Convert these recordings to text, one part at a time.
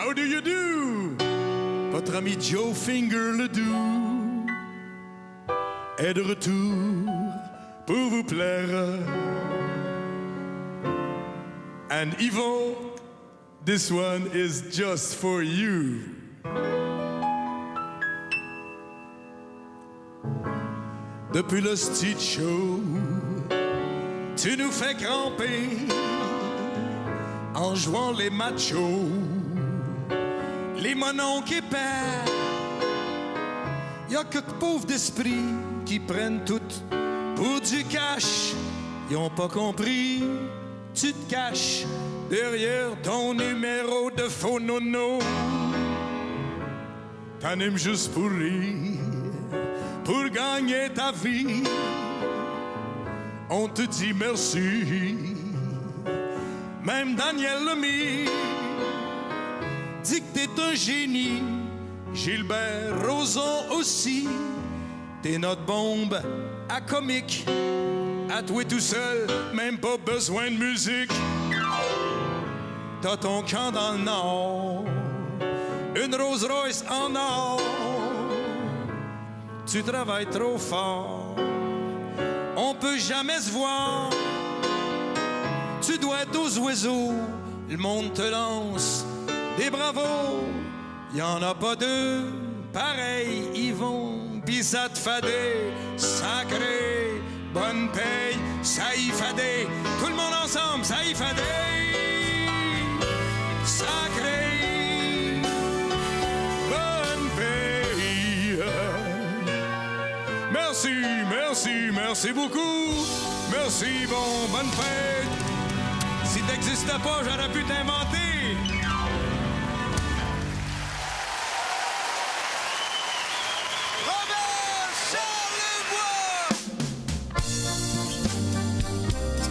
How do you do? Votre ami Joe Finger Ledoux est de retour pour vous plaire. And Yvon, this one is just for you. Depuis le street show, tu nous fais cramper en jouant les machos, les mononques épais. Y'a que de pauvres d'esprit qui prennent tout pour du cash. Ils ont pas compris, tu te caches derrière ton numéro de faux nono. T'en aimes juste pour rire, pour gagner ta vie. On te dit merci. Même Daniel Lemire dit que t'es un génie. Gilbert Rozon aussi. T'es notre bombe à comique. À toi tout seul, même pas besoin de musique. T'as ton camp dans le nord, une Rolls Royce en or. Tu travailles trop fort, on peut jamais se voir. Tu dois être aux oiseaux, le monde te lance des bravos. Y'en a pas deux, pareil, ils vont, pis ça te fadait, sacré, bonne paye, ça y fadait. Tout le monde ensemble, ça y fadait, sacré, bonne paye. Merci, merci, merci beaucoup. Merci, bon, bonne fête. Si t'existais pas, j'aurais pu t'inventer.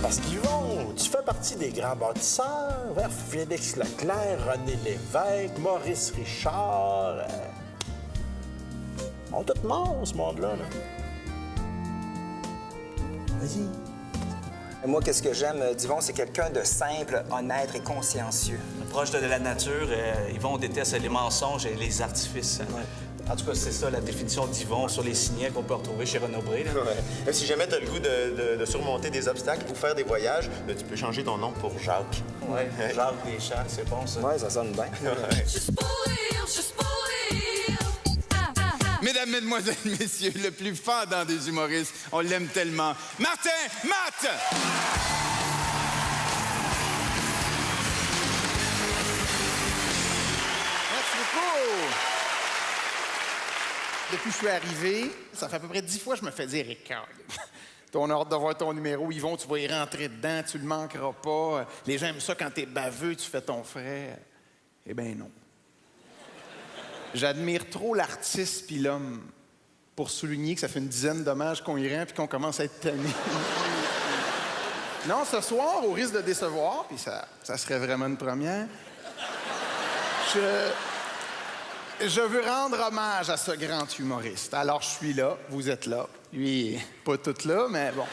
Parce qu'Yvon, tu fais partie des grands bâtisseurs, vers Félix Leclerc, René Lévesque, Maurice Richard. On est tous morts, ce monde-là. Vas-y. Moi, qu'est-ce que j'aime d'Yvon, c'est quelqu'un de simple, honnête et consciencieux. Proche de la nature, Yvon déteste les mensonges et les artifices. Ouais. En tout cas, c'est ça la définition d'Yvon sur les signets qu'on peut retrouver chez Renaud Bré. Ouais. Si jamais tu as le goût de surmonter des obstacles ou faire des voyages, tu peux changer ton nom pour Jacques. Oui, Jacques Deschamps, c'est bon ça. Oui, ça sonne bien. Ouais. Juste pour rire, juste pour rire. Mesdames, Mesdemoiselles, Messieurs, le plus fendant des humoristes, on l'aime tellement. Martin Matt! Merci beaucoup. Depuis que je suis arrivé, ça fait à peu près 10 fois que je me fais dire « Ricard, ton ordre de voir ton numéro, Yvon, tu vas y rentrer dedans, tu le manqueras pas. Les gens aiment ça quand t'es baveux, tu fais ton frais. » Eh bien non. J'admire trop l'artiste puis l'homme pour souligner que ça fait une dizaine d'hommages qu'on y rend puis qu'on commence à être tanné. Non, ce soir, au risque de décevoir, puis ça serait vraiment une première, je veux rendre hommage à ce grand humoriste. Alors, je suis là, vous êtes là. Lui, pas tout là, mais bon.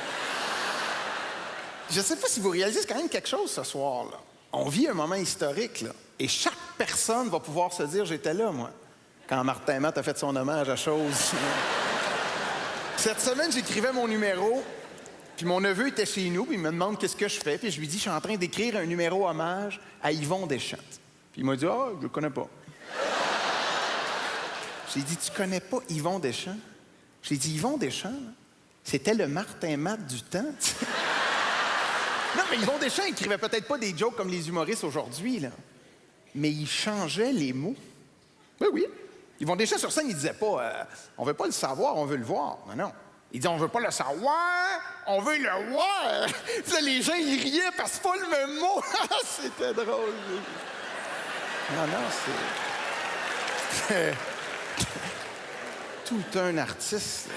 Je sais pas si vous réalisez, c'est quand même quelque chose ce soir, là. On vit un moment historique, là. Et chaque personne va pouvoir se dire « J'étais là, moi », quand Martin Matt a fait son hommage à Chose. Cette semaine, j'écrivais mon numéro, puis mon neveu était chez nous, puis il me demande qu'est-ce que je fais, puis je lui dis « Je suis en train d'écrire un numéro hommage à Yvon Deschamps ». Puis il m'a dit « Ah, je le connais pas ». J'ai dit, tu connais pas Yvon Deschamps? J'ai dit, Yvon Deschamps, là, c'était le Martin Matt du temps. Non, mais Yvon Deschamps écrivait peut-être pas des jokes comme les humoristes aujourd'hui, là. Mais il changeait les mots. Oui, oui. Yvon Deschamps, sur scène, il disait pas, on veut pas le savoir, on veut le voir. Non, non. Il dit, on veut pas le savoir, on veut le voir. Puis là, les gens, ils riaient parce que c'est pas le même mot. C'était drôle. Non, non, c'est... Tout un artiste.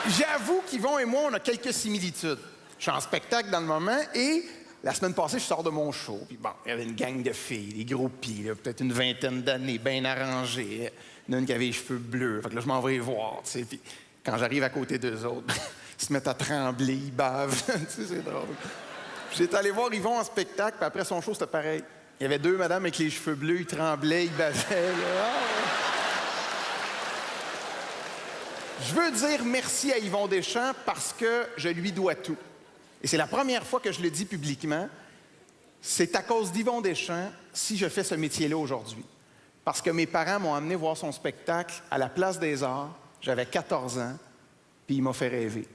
J'avoue qu'Yvon et moi, on a quelques similitudes. Je suis en spectacle dans le moment et la semaine passée, je sors de mon show. Puis bon, il y avait une gang de filles, des groupies, peut-être une vingtaine d'années, bien arrangées. Il y en a une qui avait les cheveux bleus. Fait que là, je m'en vais les voir, tu sais. Puis quand j'arrive à côté d'eux autres, ils se mettent à trembler, ils bavent. Tu sais, c'est drôle. J'étais allé voir Yvon en spectacle, puis après son show, c'était pareil. Il y avait deux madames avec les cheveux bleus, ils tremblaient, ils bavaient. Là. Je veux dire merci à Yvon Deschamps parce que je lui dois tout. Et c'est la première fois que je le dis publiquement. C'est à cause d'Yvon Deschamps si je fais ce métier-là aujourd'hui. Parce que mes parents m'ont amené voir son spectacle à la Place des Arts. J'avais 14 ans, puis il m'a fait rêver.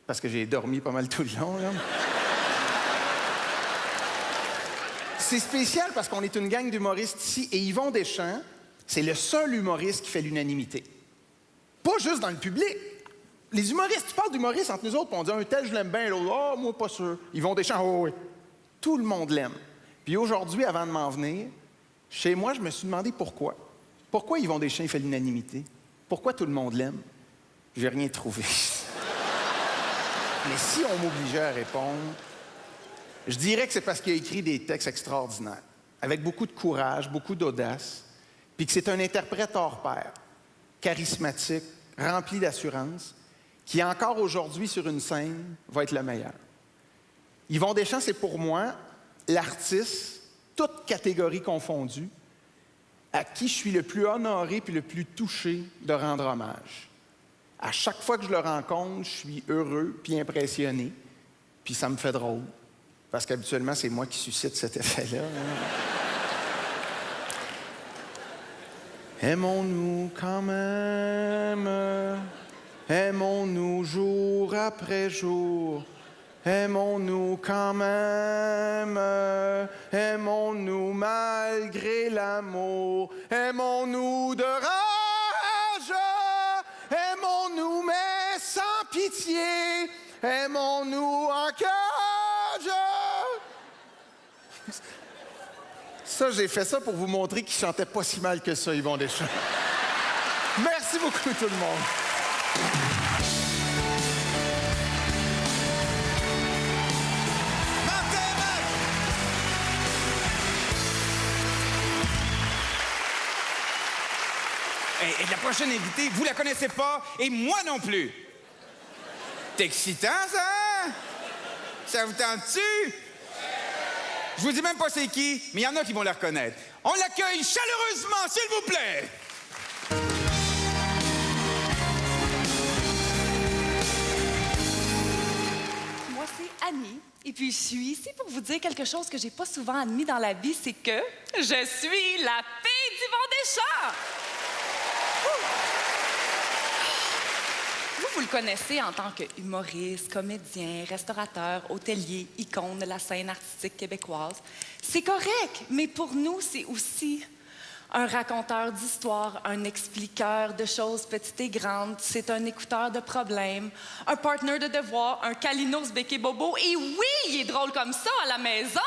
Parce que j'ai dormi pas mal tout le long, là. C'est spécial parce qu'on est une gang d'humoristes ici et Yvon Deschamps, c'est le seul humoriste qui fait l'unanimité. Pas juste dans le public. Les humoristes, tu parles d'humoristes entre nous autres, puis on dit un tel, je l'aime bien, l'autre, oh, moi, pas sûr. Yvon Deschamps, oh, oui. Tout le monde l'aime. Puis aujourd'hui, avant de m'en venir, chez moi, je me suis demandé pourquoi. Pourquoi Yvon Deschamps fait l'unanimité? Pourquoi tout le monde l'aime? J'ai rien trouvé. Mais si on m'obligeait à répondre, je dirais que c'est parce qu'il a écrit des textes extraordinaires, avec beaucoup de courage, beaucoup d'audace, puis que c'est un interprète hors pair, charismatique, rempli d'assurance, qui encore aujourd'hui sur une scène va être le meilleur. Yvon Deschamps, c'est pour moi l'artiste, toutes catégories confondues, à qui je suis le plus honoré puis le plus touché de rendre hommage. À chaque fois que je le rencontre, je suis heureux puis impressionné, puis ça me fait drôle. Parce qu'habituellement, c'est moi qui suscite cet effet-là. Aimons-nous quand même, aimons-nous jour après jour, aimons-nous quand même, aimons-nous malgré l'amour, aimons-nous de rage, aimons-nous mais sans pitié, aimons-nous en cage. Ça, j'ai fait ça pour vous montrer qu'il chantait pas si mal que ça, Yvon Deschamps. Merci beaucoup, tout le monde. Et la prochaine invitée, vous la connaissez pas, et moi non plus. C'est excitant, ça? Ça vous tente-tu? Je vous dis même pas c'est qui, mais il y en a qui vont la reconnaître. On l'accueille chaleureusement, s'il vous plaît! Moi, c'est Annie. Et puis, je suis ici pour vous dire quelque chose que j'ai pas souvent admis dans la vie, c'est que je suis la fille d'Yvon Deschamps! Vous le connaissez en tant qu'humoriste, comédien, restaurateur, hôtelier, icône de la scène artistique québécoise. C'est correct, mais pour nous, c'est aussi un raconteur d'histoires, un expliqueur de choses petites et grandes. C'est un écouteur de problèmes, un partner de devoir, un câlinos béqué bobo. Et oui, il est drôle comme ça à la maison!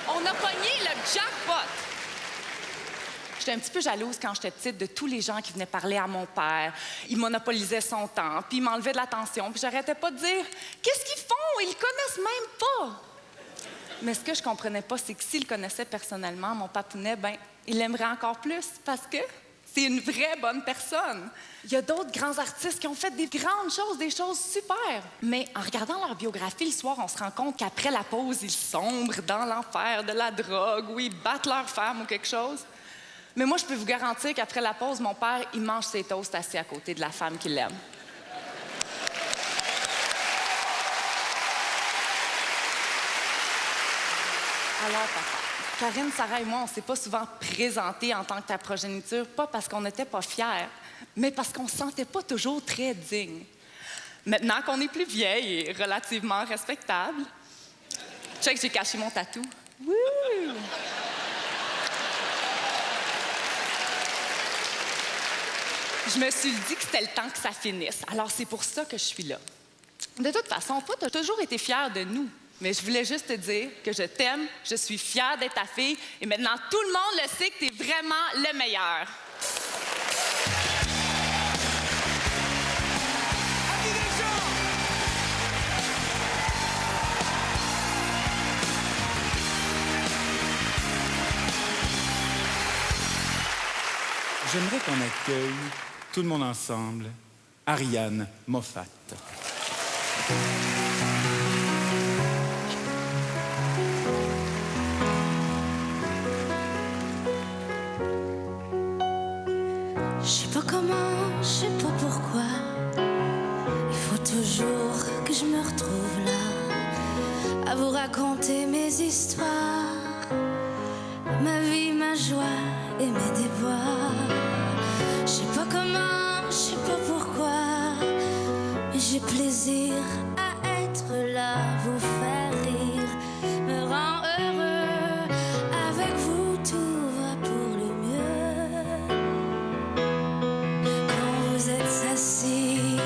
On a pogné le jackpot! J'étais un petit peu jalouse quand j'étais petite de tous les gens qui venaient parler à mon père. Il monopolisait son temps, puis il m'enlevait de l'attention, puis j'arrêtais pas de dire « Qu'est-ce qu'ils font? Ils le connaissent même pas! » Mais ce que je comprenais pas, c'est que s'il le connaissait personnellement, mon papounet, ben, il l'aimerait encore plus parce que c'est une vraie bonne personne. Il y a d'autres grands artistes qui ont fait des grandes choses, des choses super. Mais en regardant leur biographie le soir, on se rend compte qu'après la pause, ils sombrent dans l'enfer de la drogue ou ils battent leur femme ou quelque chose. Mais moi, je peux vous garantir qu'après la pause, mon père, il mange ses toasts assis à côté de la femme qu'il aime. Alors, papa, Karine, Sarah et moi, on s'est pas souvent présentés en tant que ta progéniture, pas parce qu'on n'était pas fiers, mais parce qu'on se sentait pas toujours très dignes. Maintenant qu'on est plus vieille et relativement respectable, check, j'ai caché mon tatou. Wouh! Je me suis dit que c'était le temps que ça finisse. Alors, c'est pour ça que je suis là. De toute façon, toi, tu as toujours été fière de nous. Mais je voulais juste te dire que je t'aime, je suis fière d'être ta fille, et maintenant, tout le monde le sait que tu es vraiment le meilleur. J'aimerais qu'on accueille, tout le monde ensemble, Ariane Moffat. Je sais pas comment, je sais pas pourquoi. Il faut toujours que je me retrouve là, à vous raconter mes histoires, ma vie, ma joie et mes déboires. Je sais pas comment, je sais pas pourquoi, mais j'ai plaisir à être là, vous faire rire, me rend heureux. Avec vous, tout va pour le mieux. Quand vous êtes assis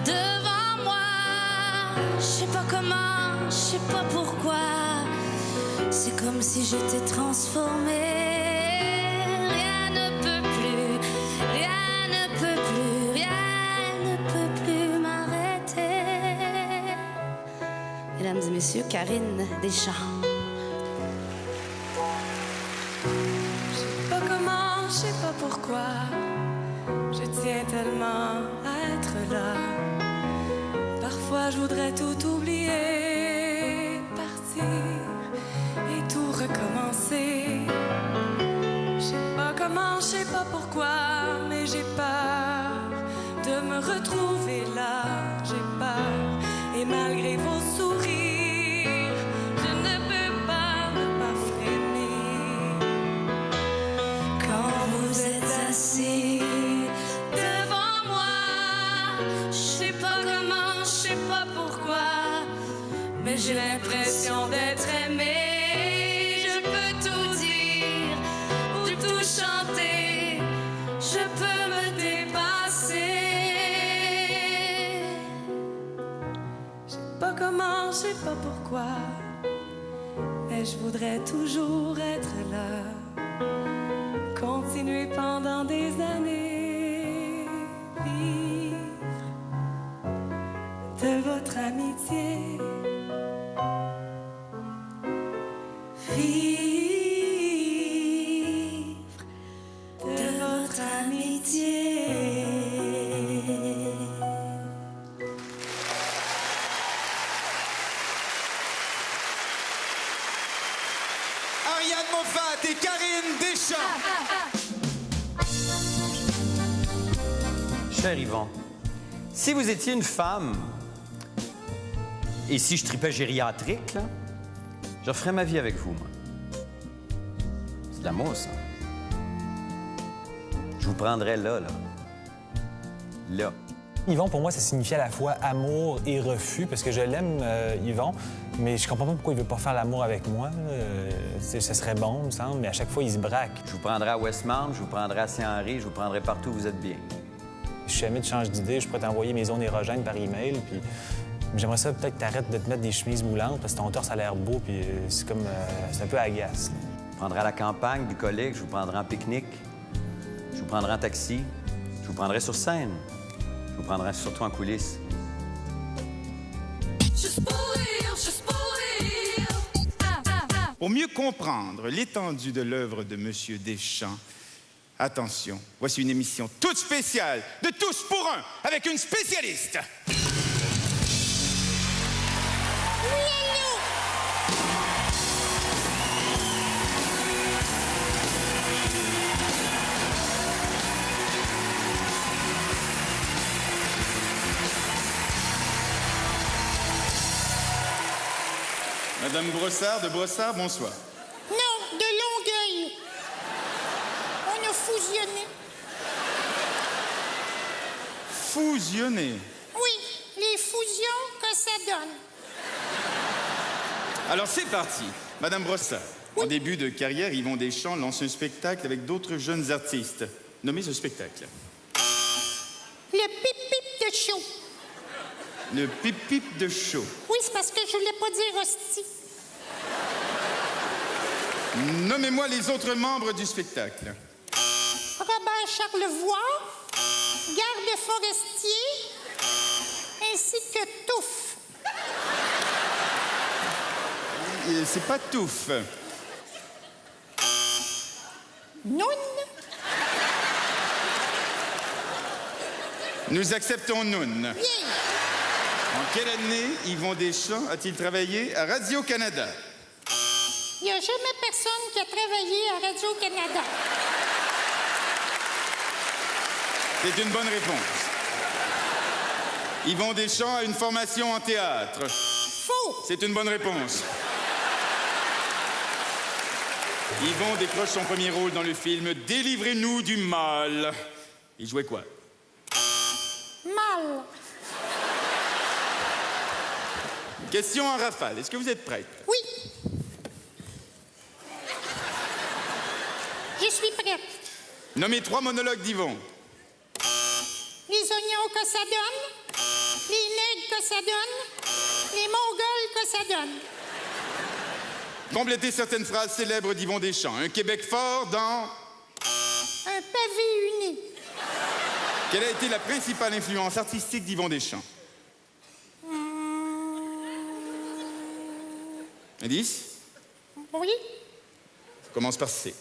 devant moi, je sais pas comment, je sais pas pourquoi, c'est comme si j'étais transformée. Rien ne peut plus, rien ne peut plus, rien ne peut plus m'arrêter. Mesdames et messieurs, Karine Deschamps. Je sais pas comment, je sais pas pourquoi, je tiens tellement à être là. Parfois je voudrais tout oublier, partir et tout recommencer. Je sais pas comment, je sais pas pourquoi, mais j'ai peur de me retrouver là. J'ai peur, et malgré vos sourires, je ne peux pas ne pas frémir. Quand vous êtes assis devant moi, je sais pas comment, je sais pas pourquoi, mais j'ai l'impression d'être aimée. Je peux tout dire ou tout chanter, je peux me dépasser. Je sais pas comment, je sais pas pourquoi, mais je voudrais toujours être là, continuer pendant des années, vivre de votre amitié. Vivre de votre amitié. Ariane Moffat et Karine Deschamps. Cher Yvon, si vous étiez une femme, et si je tripais gériatrique, là, je referais ma vie avec vous, moi. C'est de l'amour, ça. Je vous prendrais là, là. Là. Yvon, pour moi, ça signifie à la fois amour et refus, parce que je l'aime, Yvon, mais je comprends pas pourquoi il veut pas faire l'amour avec moi. Ça serait bon, il me semble, mais à chaque fois, il se braque. Je vous prendrai à Westmount, je vous prendrai à Saint-Henri, je vous prendrai partout où vous êtes bien. Si jamais tu changes d'idée, je pourrais t'envoyer mes zones érogènes par email, puis j'aimerais ça peut-être que t'arrêtes de te mettre des chemises moulantes, parce que ton torse a l'air beau, puis c'est comme... c'est un peu agace. Je vous prendrai à la campagne, bucolique, je vous prendrai en pique-nique, je vous prendrai en taxi, je vous prendrai sur scène, je vous prendrai surtout en coulisses. Juste pour rire, juste pour rire. Pour mieux comprendre l'étendue de l'œuvre de M. Deschamps, attention, voici une émission toute spéciale de Tous pour un, avec une spécialiste. Madame Brossard de Brossard, bonsoir. Non, de Longueuil. On a fusionné. Fusionné. Oui, les fusions que ça donne. Alors c'est parti. Madame Brossard, en début de carrière, Yvon Deschamps lance un spectacle avec d'autres jeunes artistes. Nommez ce spectacle. Le pip-pip de show. Le pip-pip de show. Oui, c'est parce que je voulais pas dire hostie. Nommez-moi les autres membres du spectacle. Robert Charlevoix, garde forestier, ainsi que Touffe. C'est pas Touffe. Noun. Nous acceptons Noun. Bien. En quelle année Yvon Deschamps a-t-il travaillé à Radio-Canada? Il n'y a jamais personne qui a travaillé à Radio-Canada. C'est une bonne réponse. Yvon Deschamps a une formation en théâtre. Faux. C'est une bonne réponse. Yvon décroche son premier rôle dans le film « Délivrez-nous du mal ». Il jouait quoi? Mal. Question en rafale. Est-ce que vous êtes prête? Oui. Je suis prête. Nommez 3 monologues d'Yvon. Les oignons que ça donne, les nègres que ça donne, les mongols que ça donne. Complétez certaines phrases célèbres d'Yvon Deschamps. Un Québec fort dans... Un pavé uni. Quelle a été la principale influence artistique d'Yvon Deschamps? Indice? Oui. Ça commence par C.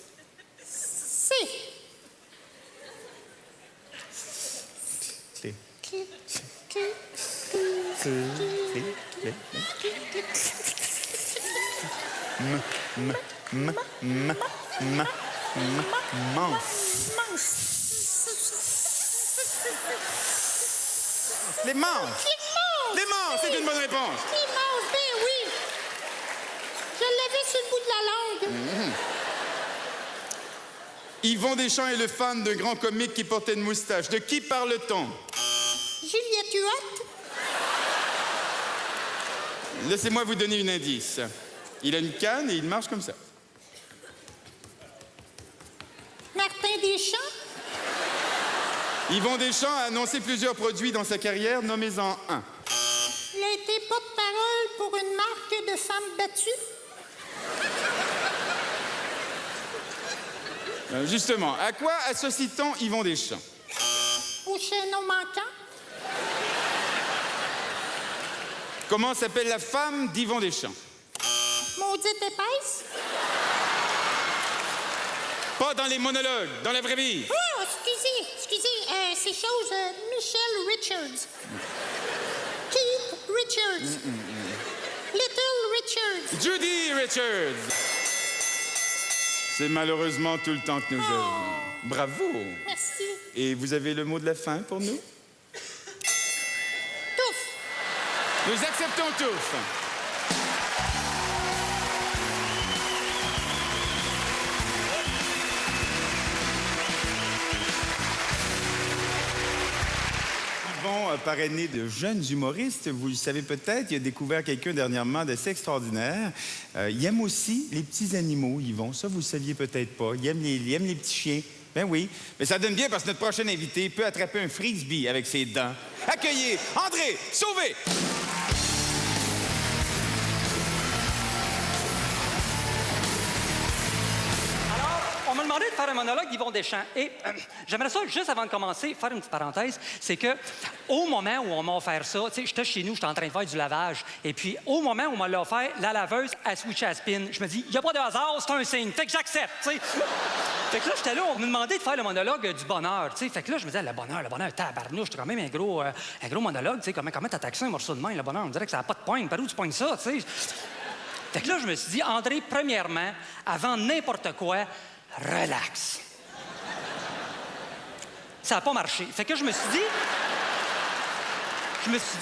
C. Clé. Clé. Les manches. Les manches, c'est une bonne réponse. Les manches, ben oui. Je l'avais sur le bout de la langue. Yvon Deschamps est le fan d'un grand comique qui portait une moustache. De qui parle-t-on? Juliette Huot. Laissez-moi vous donner un indice. Il a une canne et il marche comme ça. Martin Deschamps. Yvon Deschamps a annoncé plusieurs produits dans sa carrière. Nommez-en un. Il a été porte-parole pour une marque de femmes battues. Justement, à quoi associe-t-on Yvon Deschamps? Au chaînon manquant. Comment s'appelle la femme d'Yvon Deschamps? Maudite épaisse. Pas dans les monologues, dans la vraie vie. Oh, excusez. C'est chose Michelle Richards. Keith Richards. Little Richards. Judy Richards. C'est malheureusement tout le temps que nous avons. Bravo. Merci. Et vous avez le mot de la fin pour nous? Touffe. Nous acceptons tous. Yvon, parrainé de jeunes humoristes, vous le savez peut-être, il a découvert quelqu'un dernièrement d'assez extraordinaire. Il aime aussi les petits animaux, Yvon. Ça, vous le saviez peut-être pas. Il aime les petits chiens. Ben oui. Mais ça donne bien parce que notre prochain invité peut attraper un frisbee avec ses dents. Accueillez André Sauvé! On m'a demandé de faire un monologue d'Yvon Deschamps. Et j'aimerais ça, juste avant de commencer, faire une petite parenthèse. C'est que au moment où on m'a offert ça, tu sais, j'étais chez nous, j'étais en train de faire du lavage. Et puis, au moment où on m'a offert, la laveuse à switch à spin, je me dis, il n'y a pas de hasard, c'est un signe. Fait que j'accepte, tu sais. Fait que là, j'étais là, on me demandait de faire le monologue du bonheur, tu sais. Fait que là, je me disais, le bonheur, tabarnouche, c'est quand même un gros monologue, tu sais. Comment t'attaques ça, un morceau de main, le bonheur? On dirait que ça n'a pas de poigne. Par où tu pognes ça, tu sais? Fait que là, je me suis dit, André, premièrement, avant n'importe quoi, relax. Ça n'a pas marché. Fait que je me suis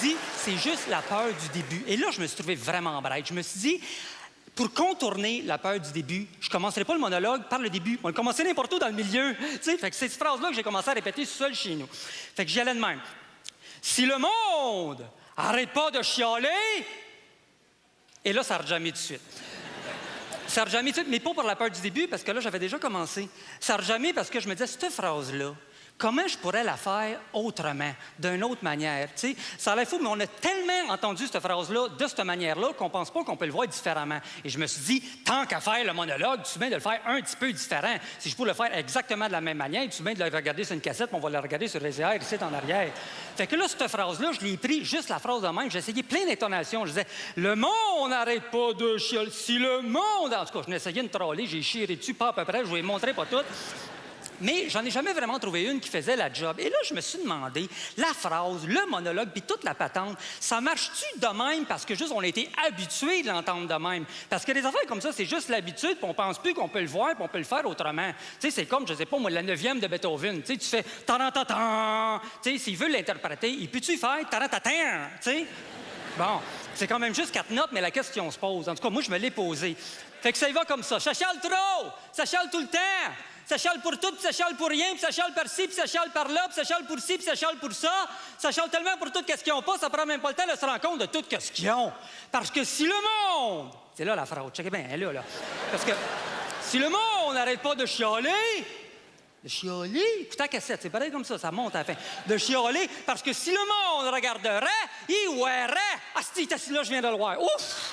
dit, c'est juste la peur du début. Et là, je me suis trouvé vraiment bright. Je me suis dit, pour contourner la peur du début, je commencerai pas le monologue par le début. On le commençait n'importe où dans le milieu. Tu sais, fait que c'est cette phrase-là que j'ai commencé à répéter seul chez nous. Fait que j'y allais de même. Si le monde arrête pas de chialer, et là, ça a rejamé tout de suite. Ça a rejamé tout de suite, mais pas pour la peur du début, parce que là, j'avais déjà commencé. Ça a rejamé parce que je me disais, cette phrase-là, comment je pourrais la faire autrement, d'une autre manière? Tu sais, ça a l'air fou, mais on a tellement entendu cette phrase-là de cette manière-là qu'on pense pas qu'on peut le voir différemment. Et je me suis dit, tant qu'à faire le monologue, tu viens de le faire un petit peu différent. Si je pouvais le faire exactement de la même manière, tu viens de le regarder sur une cassette, puis on va le regarder sur les airs ici en arrière. Fait que là, cette phrase-là, je l'ai pris juste la phrase de même. J'ai essayé plein d'intonations. Je disais, le monde n'arrête pas de chialer. Si le monde... En tout cas, je essayé de troller, j'ai chiré dessus, pas à peu près, je vous les montrais pas toutes. Mais j'en ai jamais vraiment trouvé une qui faisait la job. Et là, je me suis demandé, la phrase, le monologue, puis toute la patente, ça marche-tu de même parce que juste on a été habitué de l'entendre de même? Parce que les affaires comme ça, c'est juste l'habitude, puis on pense plus qu'on peut le voir, puis on peut le faire autrement. Tu sais, c'est comme, je sais pas, moi, la 9e de Beethoven. Tu sais, tu fais tarantatan. Tu sais, s'il veut l'interpréter, il peut-tu faire tarantatan? Tu sais? Bon, c'est quand même juste 4 notes, mais la question se pose. En tout cas, moi, je me l'ai posée. Fait que ça y va comme ça. Ça chiale trop! Ça chiale tout le temps! Ça chiale pour tout, puis ça chiale pour rien, puis ça chiale par-ci, puis ça chiale par-là, puis ça chiale pour ci, puis ça chiale pour ça. Ça chiale tellement pour tout ce qu'ils n'ont pas, ça prend même pas le temps de se rendre compte de tout ce qu'ils ont. Parce que si le monde... C'est là la phrase, checkez bien, elle est là. Parce que si le monde n'arrête pas de chialer... De chialer? Écoutez la cassette, c'est pareil comme ça monte à la fin. De chialer, parce que si le monde regarderait, il verrait... Ah, si, t'es assis là, je viens de le voir. Ouf!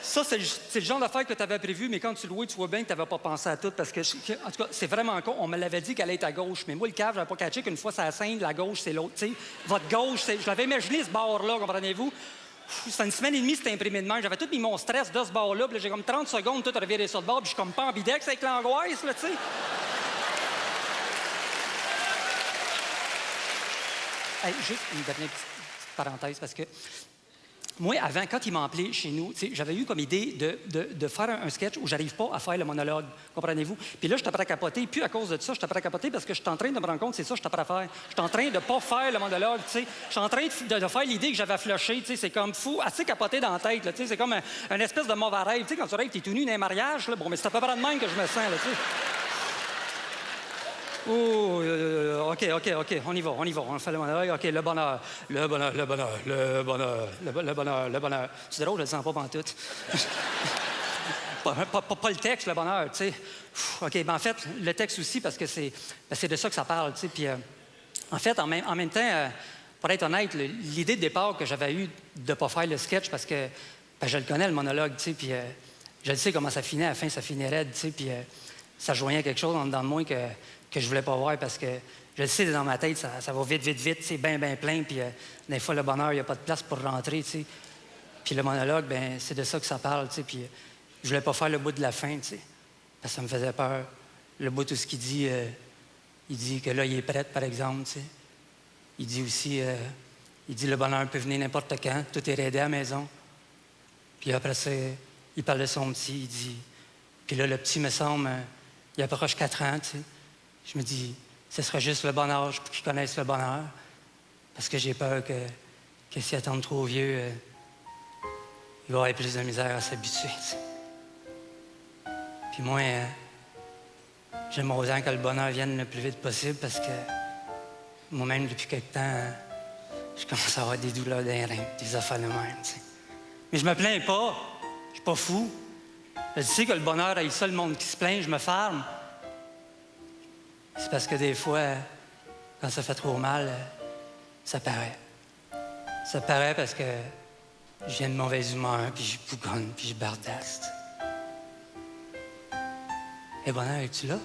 Ça, c'est le genre d'affaire que tu avais prévu, mais quand tu le vois, tu vois bien que tu n'avais pas pensé à tout, parce que, en tout cas, c'est vraiment con. On me l'avait dit qu'elle allait être à gauche, mais moi, le cave, je n'avais pas catché qu'une fois, ça la scène, la gauche, c'est l'autre. Tu sais, votre gauche, je l'avais imaginé, ce bord-là, comprenez-vous? C'était une semaine et demie, c'était imprimé de main. J'avais tout mis mon stress de ce bord-là, puis j'ai comme 30 secondes, tout reviré sur le bord, puis je suis comme pas en bidex avec l'angoisse, là, tu sais. Hey, juste une dernière petite parenthèse, parce que moi, avant, quand il m'a appelé chez nous, j'avais eu comme idée de faire un sketch où j'arrive pas à faire le monologue, comprenez-vous? Puis là, je t'apprends à capoter, puis à cause de ça, je t'apprends à capoter parce que je suis en train de me rendre compte, c'est ça que je t'apprends à faire. Je suis en train de pas faire le monologue, tu sais. Je suis en train de faire l'idée que j'avais flushée, tu sais. C'est comme fou, assez capoté dans la tête, tu sais. C'est comme un espèce de mauvais rêve. Tu sais, quand tu rêves, t'es tout nu dans un mariage, là. Bon, mais c'est à peu près de même que je me sens, là, tu sais. Oh, OK, on y va. On fait le bonheur. OK, le bonheur. C'est drôle, je le sens pas pantoute. pas le texte, le bonheur, tu sais. OK, ben en fait, le texte aussi, parce que c'est de ça que ça parle, tu sais. Puis, en fait, en même temps, pour être honnête, l'idée de départ que j'avais eue de pas faire le sketch, parce que je le connais, le monologue, tu sais, puis je le sais comment ça finit, à la fin, ça finit raide, tu sais, puis ça joignait quelque chose en dedans de moi que je voulais pas voir parce que je le sais dans ma tête, ça va vite, c'est bien plein, puis des fois, le bonheur, il n'y a pas de place pour rentrer, tu sais. Puis le monologue, ben c'est de ça que ça parle, tu sais, puis je voulais pas faire le bout de la fin, tu sais, parce que ça me faisait peur. Le bout, tout ce qu'il dit, il dit que là, il est prêt, par exemple, tu sais. Il dit aussi, il dit le bonheur peut venir n'importe quand, tout est raidé à la maison. Puis après ça, il parle de son petit, il dit, puis là, le petit, me semble, il approche 4 ans, tu sais. Je me dis, ce serait juste le bon âge pour qu'il connaisse le bonheur. Parce que j'ai peur que s'il attend trop vieux, il va avoir plus de misère à s'habituer. Tu sais. Puis moi, j'aime autant que le bonheur vienne le plus vite possible parce que moi-même, depuis quelque temps, je commence à avoir des douleurs dans les reins, des affaires de même. Tu sais. Mais je me plains pas. Je suis pas fou. Je sais que le bonheur a ça, le monde qui se plaint, je me ferme. C'est parce que des fois, quand ça fait trop mal, ça paraît. Ça paraît parce que je viens de mauvaise humeur, puis je bougonne, puis je bardasse. Hé, bonheur, es-tu là?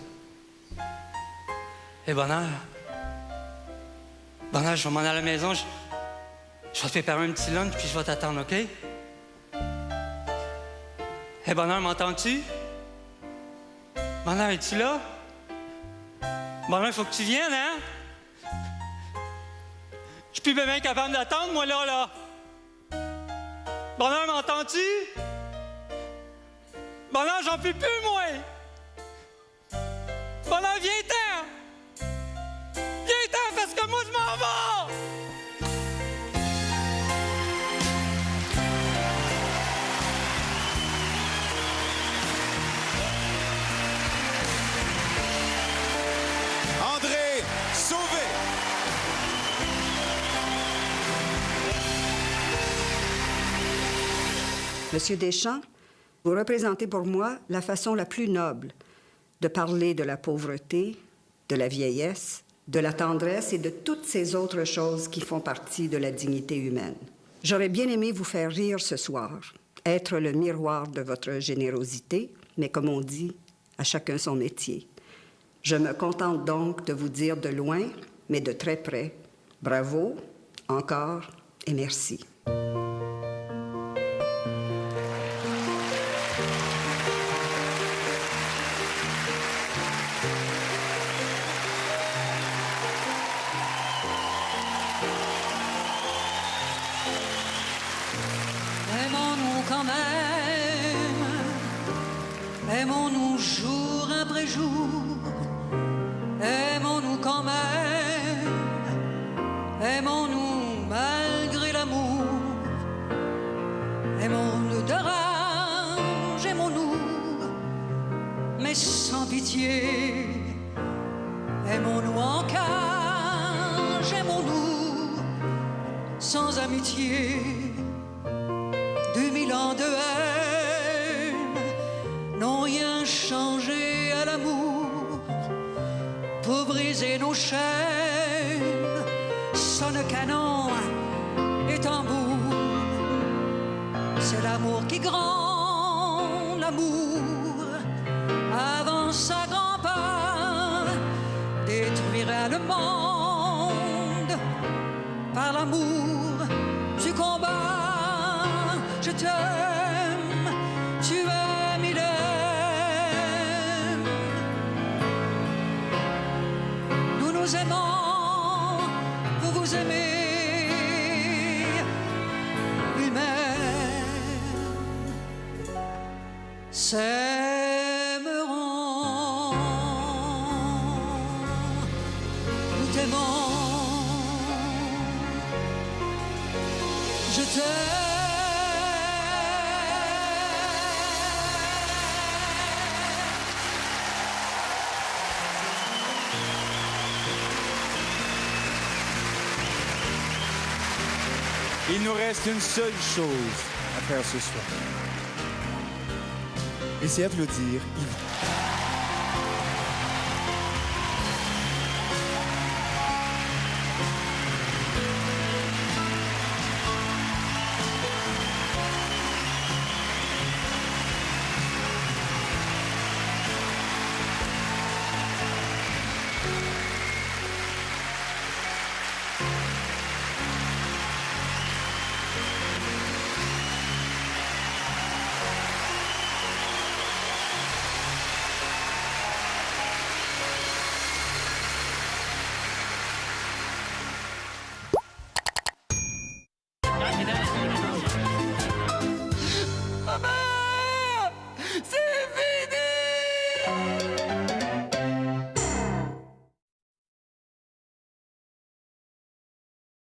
Hé, bonheur. Bonheur, je vais m'en aller à la maison, je vais te préparer un petit lunch, puis je vais t'attendre, OK? Hé, bonheur, m'entends-tu? Bonheur, es-tu là? Bonheur, il faut que tu viennes, hein? Je suis plus bien capable d'attendre, moi, là. Bonheur, m'entends-tu? Bonheur, j'en peux plus, moi! Bonheur, viens-t'en! Viens-t'en, parce que moi, je m'en vais! Monsieur Deschamps, vous représentez pour moi la façon la plus noble de parler de la pauvreté, de la vieillesse, de la tendresse et de toutes ces autres choses qui font partie de la dignité humaine. J'aurais bien aimé vous faire rire ce soir, être le miroir de votre générosité, mais comme on dit, à chacun son métier. Je me contente donc de vous dire de loin, mais de très près, bravo, encore et merci. Aimons-nous jour après jour, aimons-nous quand même, aimons-nous malgré l'amour, aimons-nous de rage, aimons-nous, mais sans pitié, aimons-nous en cage, aimons-nous sans amitié, 2000 ans de haine n'ont rien changé à l'amour. Pour briser nos chaînes, sonne canon et tambour. C'est l'amour qui grand, l'amour avance à grands pas, détruira le monde par l'amour du combat. Je t'aime, tu aimes, il aime. Nous nous aimons, vous vous aimez, il m'aime. S'aimeront, nous t'aimons, je t'aime. Il nous reste une seule chose à faire ce soir. Et c'est applaudir Yvan.